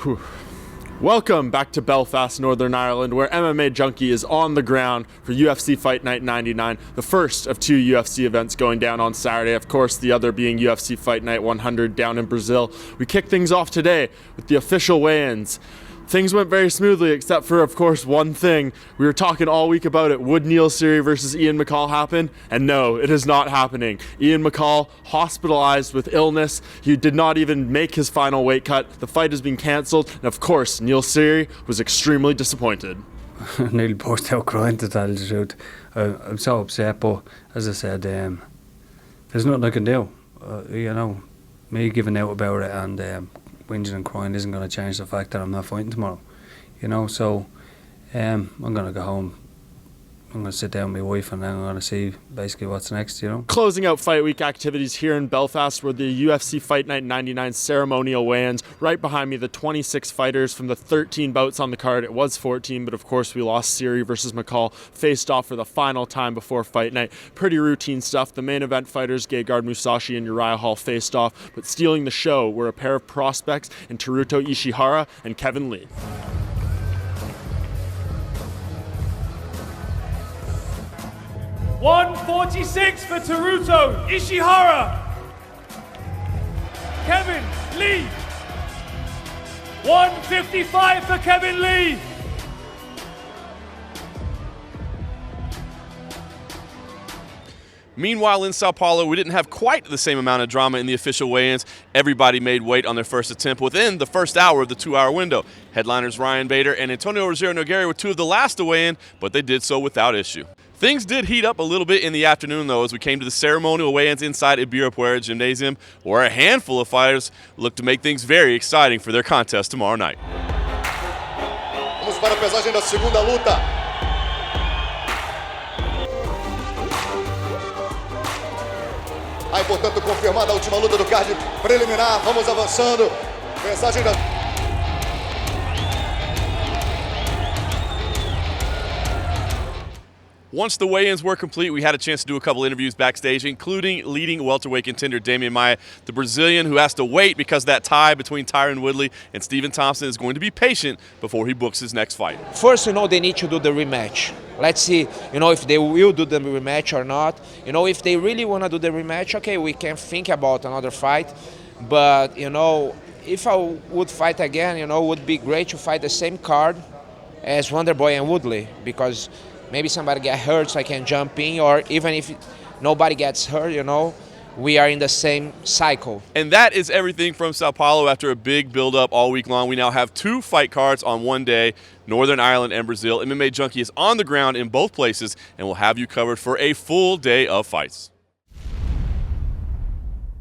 Whew. Welcome back to Belfast, Northern Ireland, where MMA Junkie is on the ground for UFC Fight Night 99, the first of two UFC events going down on Saturday. Of course, the other being UFC Fight Night 100 down in Brazil. We kick things off today with the official weigh-ins. Things went very smoothly, except for, of course, one thing. We were talking all week about it. Would Neil Seery versus Ian McCall happen? And no, it is not happening. Ian McCall, hospitalized with illness. He did not even make his final weight cut. The fight has been cancelled. And of course, Neil Seery was extremely disappointed. I nearly burst out crying, to tell you the truth. I'm so upset, but as I said, there's nothing I can do. Me giving out about it and whinging and crying isn't going to change the fact that I'm not fighting tomorrow. So I'm going to go home. I'm going to sit down with my wife and then I'm going to see basically what's next, Closing out fight week activities here in Belfast were the UFC Fight Night 99 ceremonial weigh-ins. Right behind me, the 26 fighters from the 13 bouts on the card. It was 14, but of course we lost. Seery versus McCall faced off for the final time before fight night. Pretty routine stuff. The main event fighters, Gegard Mousasi and Uriah Hall, faced off, but stealing the show were a pair of prospects in Teruto Ishihara and Kevin Lee. $146 for Teruto Ishihara. Kevin Lee. $155 for Kevin Lee. Meanwhile, in Sao Paulo, we didn't have quite the same amount of drama in the official weigh-ins. Everybody made weight on their first attempt within the first hour of the 2-hour window. Headliners Ryan Bader and Antonio Rosario Nogueira were two of the last to weigh in, but they did so without issue. Things did heat up a little bit in the afternoon, though, as we came to the ceremonial weigh-ins inside Ibirapuera Gymnasium, where a handful of fighters look to make things very exciting for their contest tomorrow night. Vamos para a pesagem da segunda luta. Aí, portanto, confirmada a última luta do card preliminar. Vamos avançando. Pesagem da... Once the weigh-ins were complete, we had a chance to do a couple interviews backstage, including leading welterweight contender Damian Maia, the Brazilian who has to wait because that tie between Tyron Woodley and Stephen Thompson is going to be patient before he books his next fight. First, they need to do the rematch. Let's see, if they will do the rematch or not. If they really want to do the rematch, okay, we can think about another fight. But, if I would fight again, it would be great to fight the same card as Wonderboy and Woodley, because maybe somebody get hurt so I can jump in, or even if nobody gets hurt, we are in the same cycle. And that is everything from Sao Paulo after a big build-up all week long. We now have two fight cards on one day, Northern Ireland and Brazil. MMA Junkie is on the ground in both places and will have you covered for a full day of fights.